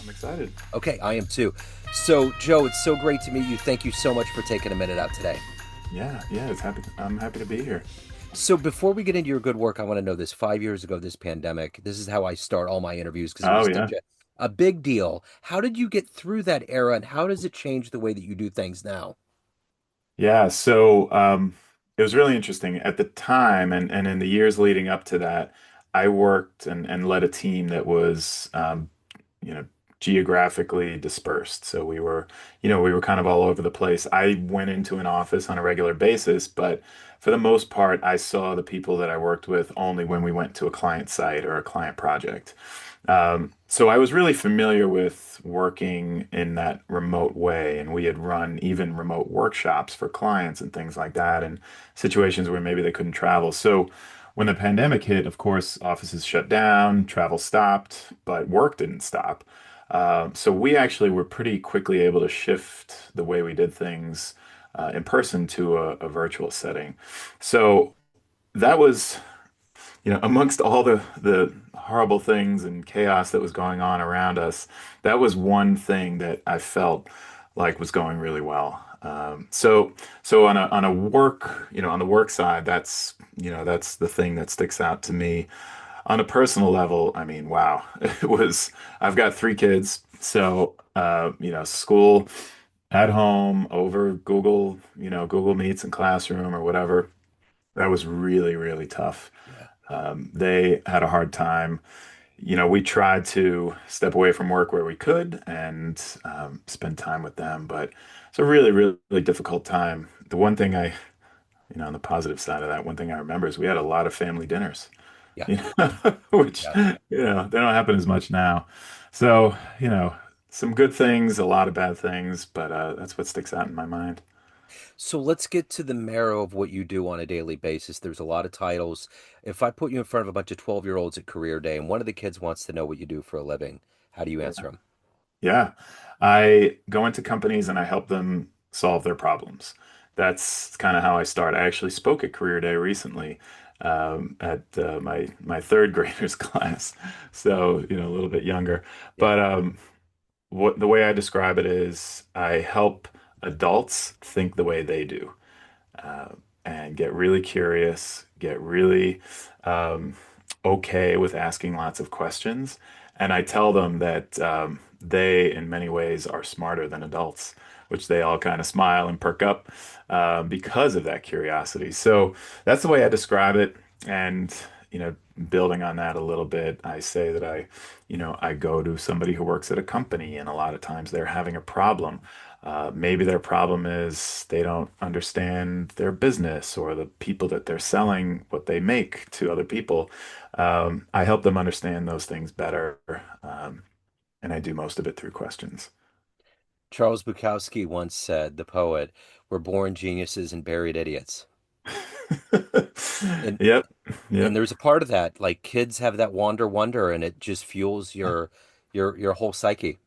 I'm excited. Okay, I am too. So, Joe, it's so great to meet you. Thank you so much for taking a minute out today. Yeah, yeah, it's happy. I'm happy to be here. So, before we get into your good work, I want to know this. 5 years ago, this pandemic, this is how I start all my interviews because it Oh was yeah, such a big deal. How did you get through that era and how does it change the way that you do things now? yeah. So it was really interesting at the time, and in the years leading up to that, I worked and led a team that was you know, geographically dispersed. So we were kind of all over the place. I went into an office on a regular basis, but for the most part, I saw the people that I worked with only when we went to a client site or a client project. So I was really familiar with working in that remote way, and we had run even remote workshops for clients and things like that, and situations where maybe they couldn't travel. So when the pandemic hit, of course, offices shut down, travel stopped, but work didn't stop. So we actually were pretty quickly able to shift the way we did things in person to a virtual setting. So that was, amongst all the horrible things and chaos that was going on around us, that was one thing that I felt like was going really well. So on a work, on the work side, that's the thing that sticks out to me. On a personal level, I mean, wow, it was. I've got three kids, so school at home over Google, Google Meets and Classroom or whatever. That was really, really tough. Yeah. They had a hard time. We tried to step away from work where we could and spend time with them, but it's a really, really, really difficult time. The one thing on the positive side of that, one thing I remember is we had a lot of family dinners, Yeah. which, Yeah. they don't happen as much now. So, some good things, a lot of bad things, but that's what sticks out in my mind. So let's get to the marrow of what you do on a daily basis. There's a lot of titles. If I put you in front of a bunch of 12-year-olds at career day and one of the kids wants to know what you do for a living, how do you answer them? Yeah. I go into companies and I help them solve their problems. That's kind of how I start. I actually spoke at Career Day recently at my third graders class, so a little bit younger. Yeah. But what the way I describe it is, I help adults think the way they do, uh, and get really curious, get really um, okay with asking lots of questions. And I tell them that they, in many ways, are smarter than adults, which they all kind of smile and perk up because of that curiosity. So that's the way I describe it. And, building on that a little bit, I say that I go to somebody who works at a company, and a lot of times they're having a problem. Maybe their problem is they don't understand their business or the people that they're selling what they make to other people. I help them understand those things better, and I do most of it through questions. Charles Bukowski once said, the poet, we're born geniuses and buried idiots. And Yep, and yep. there's a part of that, like kids have that wonder and it just fuels your whole psyche.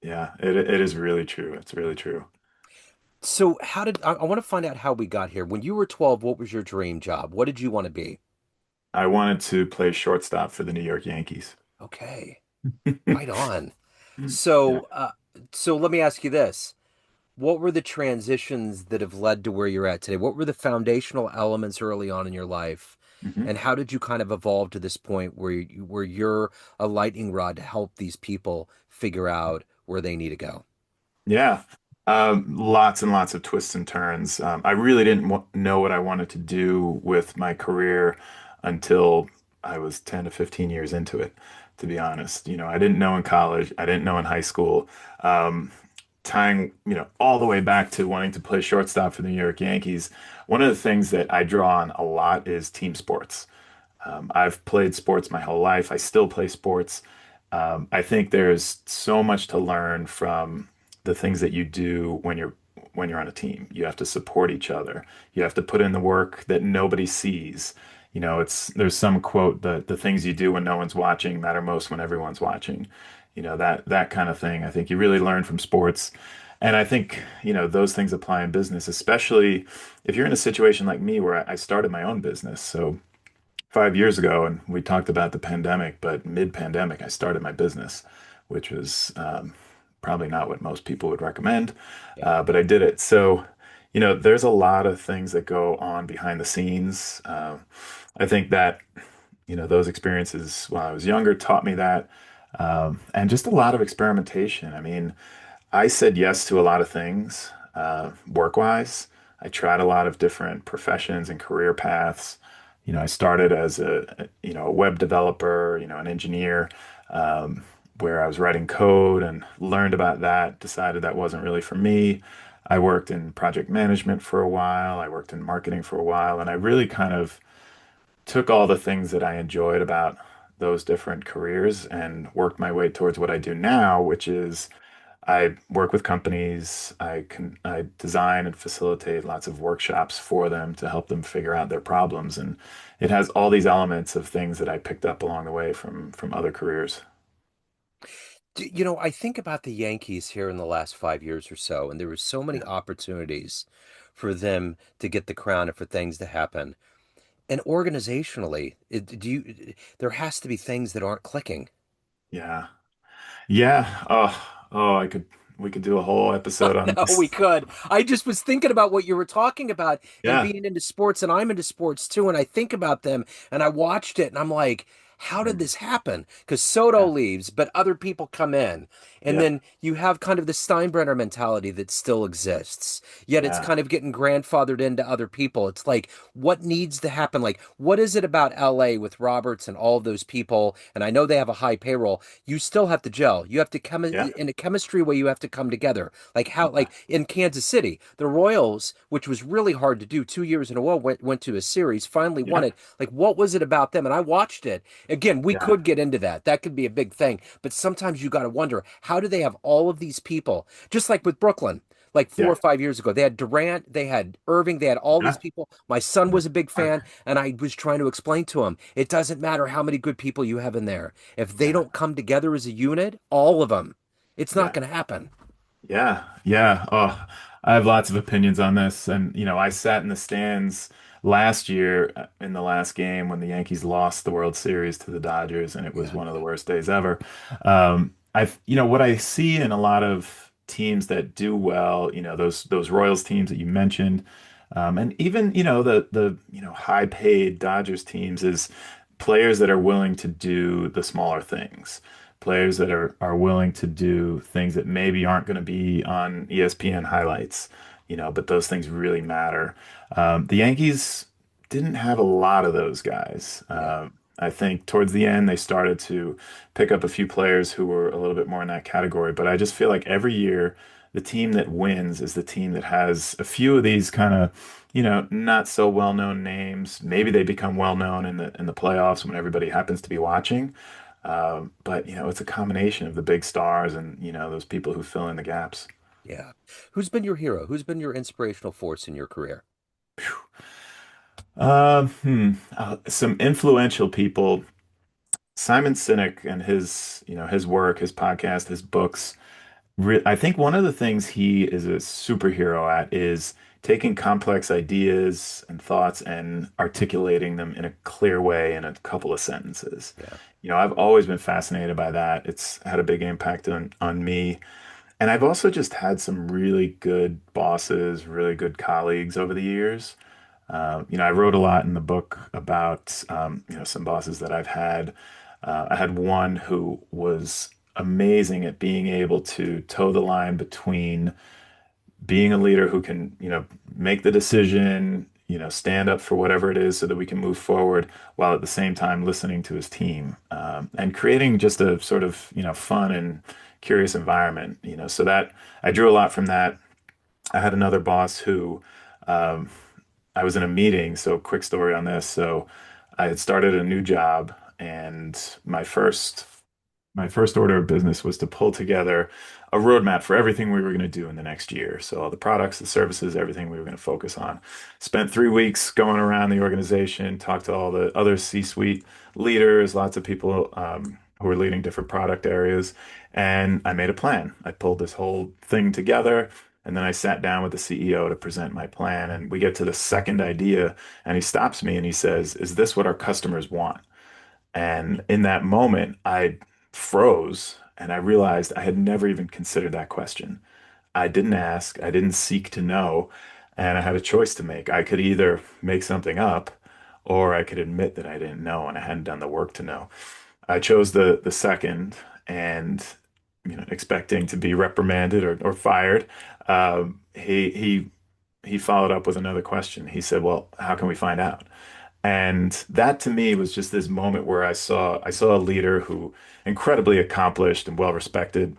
Yeah, it is really true. It's really true. So how did I want to find out how we got here. When you were 12, what was your dream job? What did you want to be? I wanted to play shortstop for the New York Yankees. Okay, right on. So, Yeah. so let me ask you this. What were the transitions that have led to where you're at today? What were the foundational elements early on in your life? Mhm. And how did you kind of evolve to this point where you're a lightning rod to help these people figure out where they need to go? Yeah. Lots and lots of twists and turns. I really didn't know what I wanted to do with my career until I was 10 to 15 years into it, to be honest. I didn't know in college, I didn't know in high school. Um, Tying, all the way back to wanting to play shortstop for the New York Yankees, one of the things that I draw on a lot is team sports. I've played sports my whole life. I still play sports. I think there's so much to learn from the things that you do when you're on a team. You have to support each other. You have to put in the work that nobody sees. There's some quote that the things you do when no one's watching matter most when everyone's watching. That kind of thing. I think you really learn from sports. And I think, those things apply in business, especially if you're in a situation like me where I started my own business. So 5 years ago, and we talked about the pandemic, but mid-pandemic, I started my business, which was probably not what most people would recommend, Yeah. but I did it. So, there's a lot of things that go on behind the scenes. I think that, those experiences while I was younger taught me that, and just a lot of experimentation. I mean, I said yes to a lot of things, work-wise. I tried a lot of different professions and career paths. I started as a web developer, an engineer, where I was writing code and learned about that, decided that wasn't really for me. I worked in project management for a while. I worked in marketing for a while, and I really kind of took all the things that I enjoyed about those different careers and worked my way towards what I do now, which is I work with companies. I design and facilitate lots of workshops for them to help them figure out their problems, and it has all these elements of things that I picked up along the way from other careers. I think about the Yankees here in the last 5 years or so, and there were so many Yeah. opportunities for them to get the crown and for things to happen. And organizationally, there has to be things that aren't clicking. Yeah. Yeah. We could do a whole episode on No, we this. could. I just was thinking about what you were talking about and Yeah. being into sports, and I'm into sports too. And I think about them and I watched it and I'm like, how did Mm. this happen? Because Soto Yeah. leaves, but other people come in. And Yeah. then you have kind of the Steinbrenner mentality that still exists, yet it's Yeah. kind of getting grandfathered into other people. It's like, what needs to happen? Like, what is it about LA with Roberts and all of those people? And I know they have a high payroll. You still have to gel. You have to come Yeah. in a chemistry way, you have to come together. Like how, Yeah. like in Kansas City, the Royals, which was really hard to do 2 years in a row, went to a series, finally won Yeah. it. Like, what was it about them? And I watched it. Again, we Yeah. could get into that. That could be a big thing. But sometimes you got to wonder, how do they have all of these people? Just like with Brooklyn, like four or Yeah. 5 years ago, they had Durant, they had Irving, they had all these Yeah. people. My son Yeah. was a big fan, and I was trying to explain to him, it doesn't matter how many good people you have in there. If they Yeah. don't come together as a unit, all of them, it's not Yeah. going to happen. Yeah, yeah. Oh, I have lots of opinions on this. And, I sat in the stands last year in the last game when the Yankees lost the World Series to the Dodgers, and it was Yeah. one of the worst days ever. What I see in a lot of teams that do well, those Royals teams that you mentioned, and even, the high paid Dodgers teams is players that are willing to do the smaller things, players that are willing to do things that maybe aren't going to be on ESPN highlights, but those things really matter. The Yankees didn't have a lot of those guys. Yeah. I think towards the end they started to pick up a few players who were a little bit more in that category, but I just feel like every year the team that wins is the team that has a few of these kind of, not so well-known names. Maybe they become well-known in the playoffs when everybody happens to be watching. But it's a combination of the big stars and those people who fill in the gaps. Yeah. Who's been your hero? Who's been your inspirational force in your career? Some influential people. Simon Sinek and his work, his podcast, his books. I think one of the things he is a superhero at is taking complex ideas and thoughts and articulating them in a clear way in a couple of sentences. Yeah. I've always been fascinated by that. It's had a big impact on me. And I've also just had some really good bosses, really good colleagues over the years. I wrote a lot in the book about, some bosses that I've had. I had one who was amazing at being able to toe the line between being a leader who can, make the decision, stand up for whatever it is so that we can move forward while at the same time listening to his team, and creating just a sort of, fun and curious environment, so that I drew a lot from that. I had another boss who, um, I was in a meeting, so quick story on this. So I had started a new job and my first order of business was to pull together a roadmap for everything we were going to do in the next year. So all the products, the services, everything we were going to focus on. Spent 3 weeks going around the organization, talked to all the other C-suite leaders, lots of people who were leading different product areas, and I made a plan. I pulled this whole thing together. And then I sat down with the CEO to present my plan. And we get to the second idea, and he stops me and he says, "Is this what our customers want?" And in that moment, I froze And I realized I had never even considered that question. I didn't ask, I didn't seek to know, and I had a choice to make. I could either make something up or I could admit that I didn't know and I hadn't done the work to know. I chose the second and expecting to be reprimanded or fired. He followed up with another question. He said, "Well, how can we find out?" And that to me was just this moment where I saw a leader who incredibly accomplished and well respected,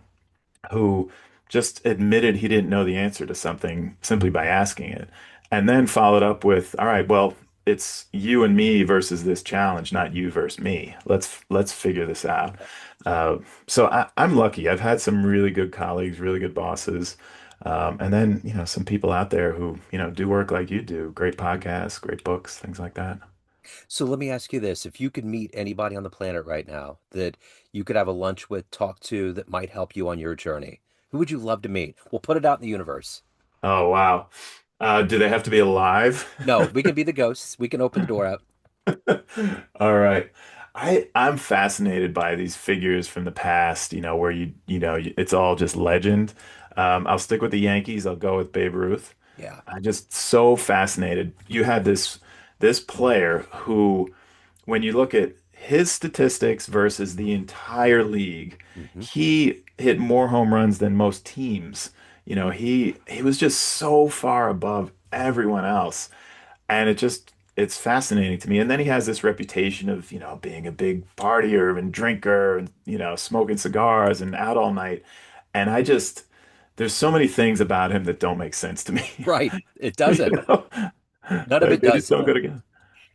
who just admitted he didn't know the answer to something simply by asking it, and then followed up with, "All right, well, it's you and me versus this challenge, not you versus me. Let's figure this out." Uh, so I'm lucky. I've had some really good colleagues, really good bosses, and then some people out there who do work like you do, great podcasts, great books, things like that. So let me ask you this. If you could meet anybody on the planet right now that you could have a lunch with, talk to, that might help you on your journey, who would you love to meet? We'll put it out in the universe. Oh wow. Do they have to be alive? No, we can be the ghosts. We can open the door out. All right. I'm fascinated by these figures from the past, where it's all just legend. I'll stick with the Yankees. I'll go with Babe Ruth. Yeah. I'm just so fascinated. You had this player who, when you look at his statistics versus the entire league, Hmm. he hit more home runs than most teams. He was just so far above everyone else. And it's fascinating to me. And then he has this reputation of, being a big partier and drinker and, smoking cigars and out all night. And there's so many things about him that don't make sense to me. Right. It You doesn't. know? None of Like it they just does. don't go together.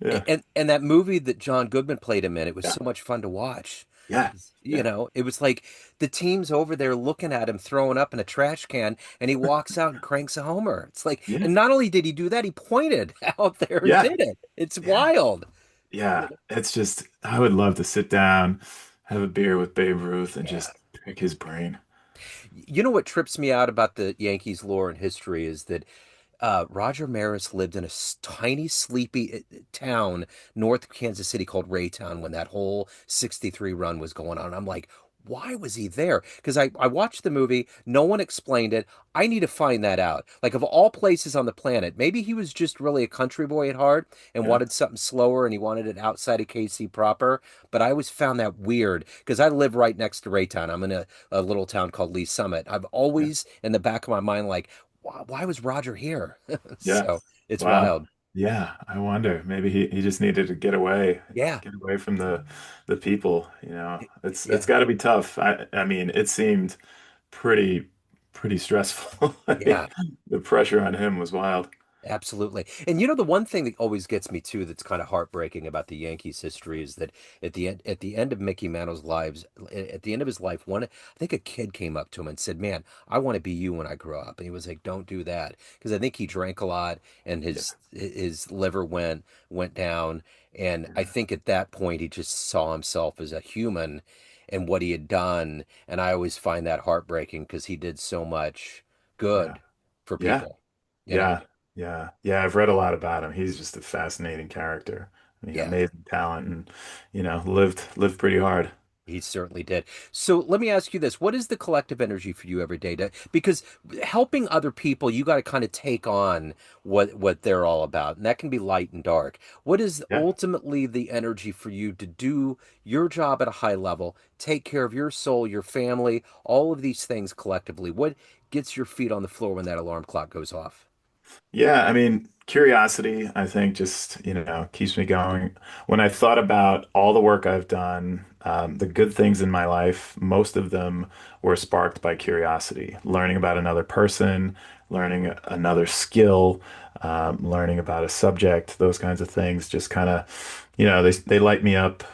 Yeah. And that movie that John Goodman played him in, it was Yeah. so much fun to watch. Yeah. You Yeah. know, it was like the team's over there looking at him throwing up in a trash can, and he walks out and cranks a homer. It's like, Yeah. and not only did he do that, he pointed out there and Yeah. did it. It's Yeah. wild. You Yeah. know? It's just, I would love to sit down, have a beer with Babe Ruth and Yeah. just pick his brain. You know what trips me out about the Yankees lore and history is that Roger Maris lived in a tiny, sleepy town north of Kansas City called Raytown when that whole 63 run was going on. I'm like, why was he there? Because I watched the movie, no one explained it. I need to find that out. Like, of all places on the planet, maybe he was just really a country boy at heart and Yeah. wanted something slower and he wanted it outside of KC proper. But I always found that weird because I live right next to Raytown. I'm in a little town called Lee Summit. I've Yeah. always, in the back of my mind, like, why was Roger here? Yeah. So it's Wow. wild. Yeah. I wonder. Maybe he just needed to Yeah. get away from the people, It's Yeah. got to be tough. I mean, it seemed pretty pretty stressful. Yeah. The pressure on him was wild. Absolutely. And you know the one thing that always gets me too that's kind of heartbreaking about the Yankees history is that at the end of Mickey Mantle's lives at the end of his life one I think a kid came up to him and said, "Man, I want to be you when I grow up." And he was like, "Don't do that." Because I think he drank a lot and Yeah. his liver went down and I Yeah. think at that point he just saw himself as a human and what he had done and I always find that heartbreaking because he did so much Yeah. good for Yeah. people, you know. Yeah. Yeah. Yeah. I've read a lot about him. He's just a fascinating character. I mean, Yeah. amazing talent and, lived pretty hard. He certainly did. So let me ask you this. What is the collective energy for you every day? Because helping other people, you got to kind of take on what they're all about. And that can be light and dark. What is Yeah. ultimately the energy for you to do your job at a high level, take care of your soul, your family, all of these things collectively? What gets your feet on the floor when that alarm clock goes off? Yeah, I mean, curiosity, I think, just, keeps me going. When I thought about all the work I've done, the good things in my life, most of them were sparked by curiosity, learning about another person, learning another skill, learning about a subject, those kinds of things, just kind of, they light me up.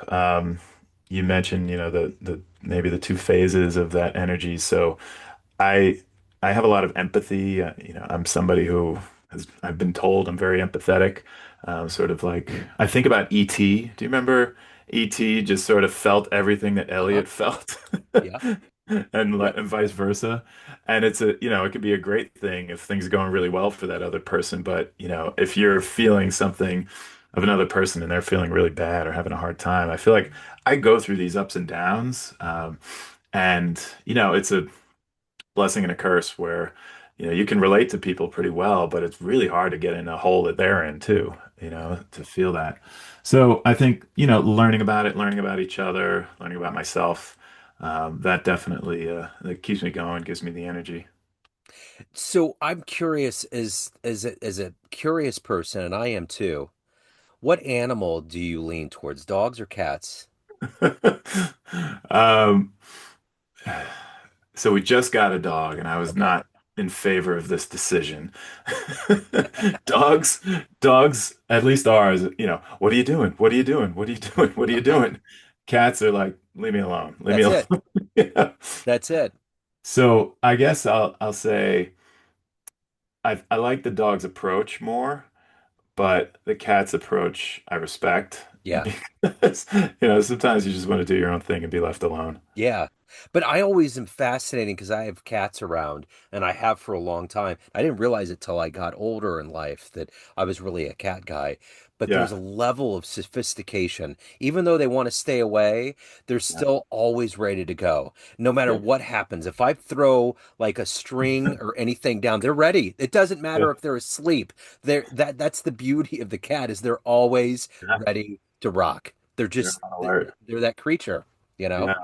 You mentioned, the maybe the two phases of that energy. So I I have a lot of empathy. I'm somebody who I've been told I'm very empathetic. Sort of like I think about E.T. Do you remember E.T. just sort of felt everything that Uh-huh. Elliot felt, Yeah. Yep. and vice versa. And it could be a great thing if things are going really well for that other person. But if you're feeling something of another person and they're feeling really bad or having a hard time, I feel like I go through these ups and downs. And, it's a blessing and a curse where, you can relate to people pretty well, but it's really hard to get in a hole that they're in too, to feel that. So I think, learning about it, learning about each other, learning about myself, that definitely that keeps me going, gives me the energy. So I'm curious, as a curious person, and I am too. What animal do you lean towards, dogs or cats? Um, so we just got a dog, and I was Okay. not in favor of this decision. Dogs, dogs, at least ours, what are you doing? What are you doing? What are you doing? What are you doing? Cats are like, leave me alone. Leave me That's it. alone. Yeah. That's it. So I guess I'll say I like the dog's approach more, but the cat's approach I respect Yeah. because sometimes you just want to do your own thing and be left alone. Yeah. But I always am fascinating because I have cats around and I have for a long time. I didn't realize it till I got older in life that I was really a cat guy. But there's Yeah. a level of sophistication. Even though they want to stay away, they're Yeah. still always ready to go. No matter Yeah. what happens. If I throw like a string or anything down, they're ready. It doesn't Yeah. matter if they're asleep. That's the beauty of the cat is they're always Yeah. ready to rock. They're They're just on alert. they're that creature, you know? Yeah.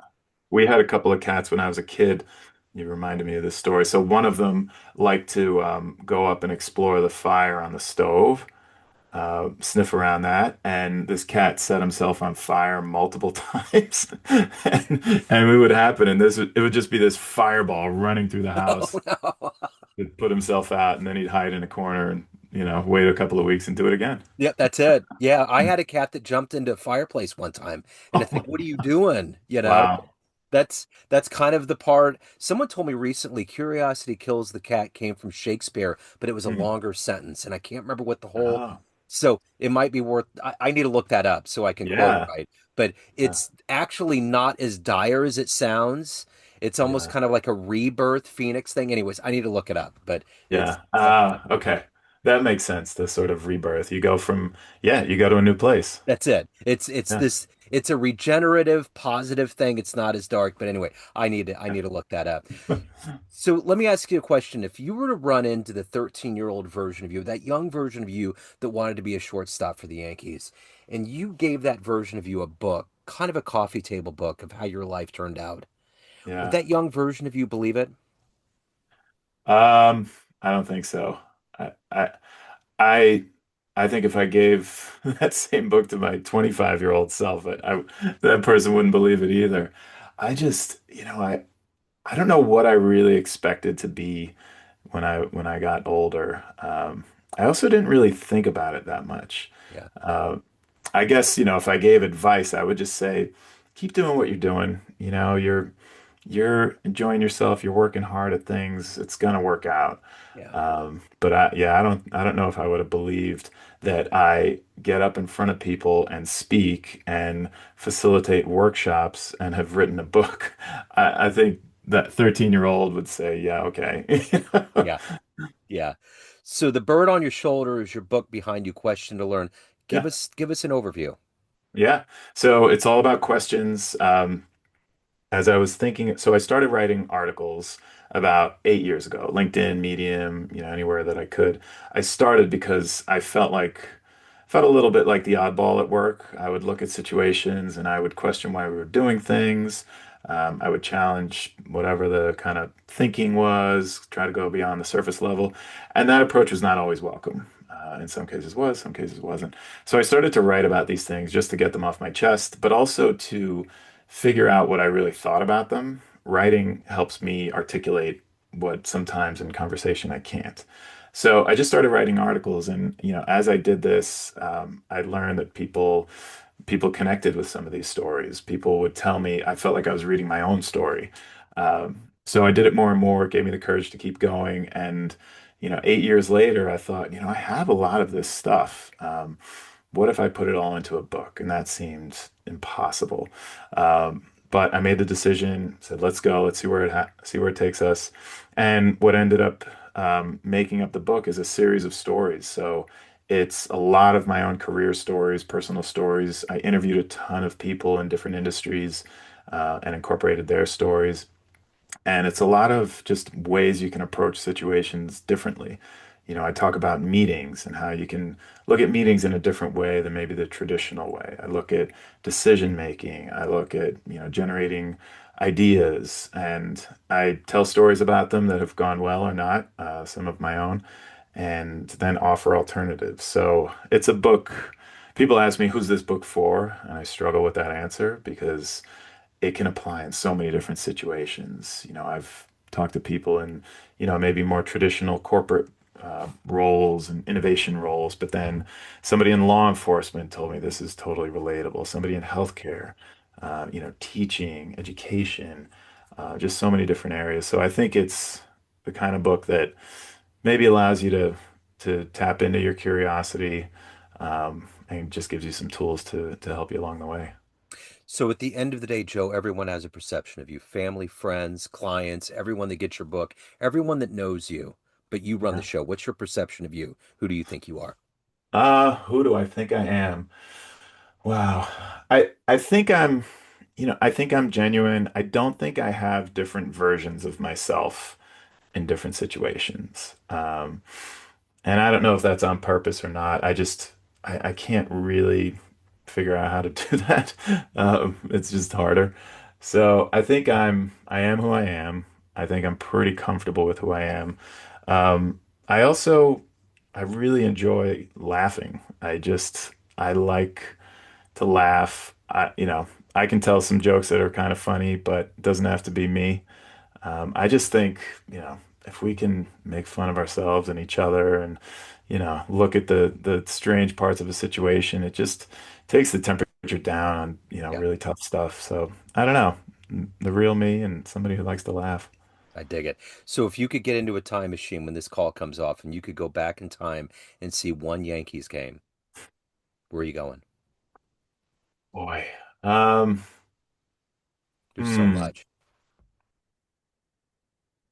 We had a couple of cats when I was a kid. You reminded me of this story. So one of them liked to go up and explore the fire on the stove, sniff around that, and this cat set himself on fire multiple times, and it would happen, and it would just be this fireball running through the Oh house. no. He'd put himself out, and then he'd hide in a corner and wait a couple of weeks and do it again. Yep, that's it. Yeah, I had a cat that jumped into a fireplace one time, and it's like, what are you doing? You know, Wow. that's kind of the part. Someone told me recently, "Curiosity kills the cat" came from Shakespeare, but it was a Hmm. longer sentence, and I can't remember what the whole. Oh, So it might be worth. I need to look that up so I can quote it yeah. right. But Yeah. it's actually not as dire as it sounds. It's almost Yeah. kind of like a rebirth phoenix thing. Anyways, I need to look it up, but it's Yeah. definitely. Okay. That makes sense. The sort of rebirth. You go to a new place. That's it. It's a regenerative positive thing. It's not as dark, but anyway, I Yeah. need to look that up. So let me ask you a question. If you were to run into the 13-year-old version of you, that young version of you that wanted to be a shortstop for the Yankees, and you gave that version of you a book, kind of a coffee table book of how your life turned out, would Yeah. that young version of you believe it? I don't think so. I I I I think if I gave that same book to my 25-year-old self, that person wouldn't believe it either. I just, I don't know what I really expected to be when I got older. I also didn't really think about it that much. Yeah, Uh, I guess, if I gave advice, I would just say, keep doing what you're doing. You're enjoying yourself, you're working hard at things, it's gonna work out. yeah, But I don't know if I would have believed that I get up in front of people and speak and facilitate workshops and have written a book. I think that 13-year-old would say, yeah, okay. yeah, yeah. So the bird on your shoulder is your book behind you, Question to Learn. Yeah. Give us an overview. Yeah. So it's all about questions. As I was thinking, so I started writing articles about 8 years ago, LinkedIn, Medium, anywhere that I could. I started because felt a little bit like the oddball at work. I would look at situations and I would question why we were doing things. I would challenge whatever the kind of thinking was, try to go beyond the surface level. And that approach was not always welcome. In some cases was, some cases wasn't. So I started to write about these things just to get them off my chest, but also to figure out what I really thought about them. Writing helps me articulate what sometimes in conversation I can't. So I just started writing articles, and as I did this, I learned that people connected with some of these stories. People would tell me I felt like I was reading my own story. So I did it more and more. It gave me the courage to keep going. And 8 years later, I thought, I have a lot of this stuff. What if I put it all into a book? And that seemed impossible. But I made the decision, said, let's go, let's see where it takes us. And what ended up making up the book is a series of stories. So it's a lot of my own career stories, personal stories. I interviewed a ton of people in different industries. and incorporated their stories. And it's a lot of just ways you can approach situations differently. I talk about meetings and how you can look at meetings in a different way than maybe the traditional way. I look at decision making. I look at, generating ideas, and I tell stories about them that have gone well or not, some of my own, and then offer alternatives. So it's a book. People ask me, who's this book for? And I struggle with that answer because it can apply in so many different situations. I've talked to people in, maybe more traditional corporate roles and innovation roles, but then somebody in law enforcement told me this is totally relatable. Somebody in healthcare, teaching, education, just so many different areas. So I think it's the kind of book that maybe allows you to tap into your curiosity, and just gives you some tools to help you along the way. So at the end of the day, Joe, everyone has a perception of you, family, friends, clients, everyone that gets your book, everyone that knows you, but you run the show. What's your perception of you? Who do you think you are? Who do I think I am? Wow. I think I think I'm genuine. I don't think I have different versions of myself in different situations. And I don't know if that's on purpose or not. I can't really figure out how to do that. It's just harder. So I am who I am. I think I'm pretty comfortable with who I am. Um, I also, I really enjoy laughing. I like to laugh. I can tell some jokes that are kind of funny, but it doesn't have to be me. I just think, if we can make fun of ourselves and each other and, look at the strange parts of a situation, it just takes the temperature down on, Yeah, really tough stuff. So I don't know, the real me and somebody who likes to laugh. I dig it. So if you could get into a time machine when this call comes off and you could go back in time and see one Yankees game, where are you going? Boy. Um, There's so hmm. much.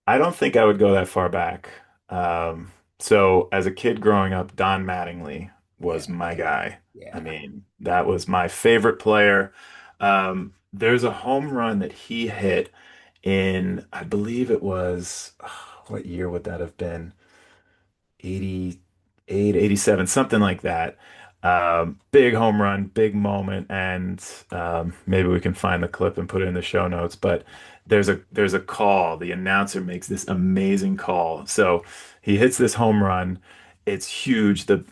I don't think I would go that far back. So as a kid growing up, Don Mattingly Yeah, was my guy. I yeah. mean, that was my favorite player. There's a home run that he hit in, I believe it was, what year would that have been? 88, 87, something like that. Big home run, big moment, and maybe we can find the clip and put it in the show notes. But there's a call. The announcer makes this amazing call. So he hits this home run. It's huge. The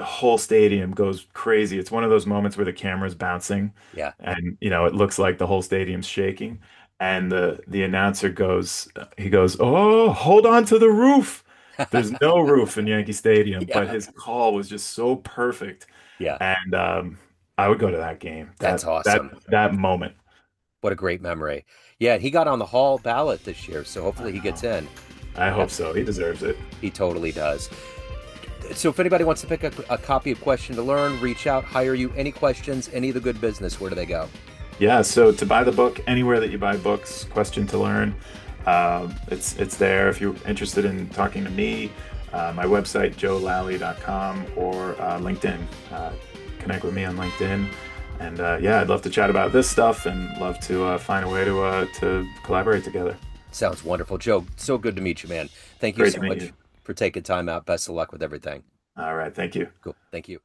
whole stadium goes crazy. It's one of those moments where the camera's bouncing, Yeah. and it looks like the whole stadium's shaking. And the announcer goes, he goes, "Oh, hold on to the roof." There's no roof in Yankee Stadium, but Yeah. his call was just so perfect. Yeah. And I would go to that game. That's That awesome. that moment. What a great memory. Yeah, he got on the Hall ballot this year, so I hopefully he gets know. in. I Yeah, hope so. He deserves it. he totally does. So if anybody wants to pick a copy of Question to Learn, reach out, hire you. Any questions, any of the good business, where do they go? Yeah, so to buy the book anywhere that you buy books, Question to Learn, it's there. If you're interested in talking to me, my website, joelalley.com, or LinkedIn. Connect with me on LinkedIn. And yeah, I'd love to chat about this stuff and love to find a way to collaborate together. Sounds wonderful. Joe, so good to meet you, man. Thank you Great so to meet much you. for taking time out. Best of luck with everything. All right, thank you. Cool. Thank you.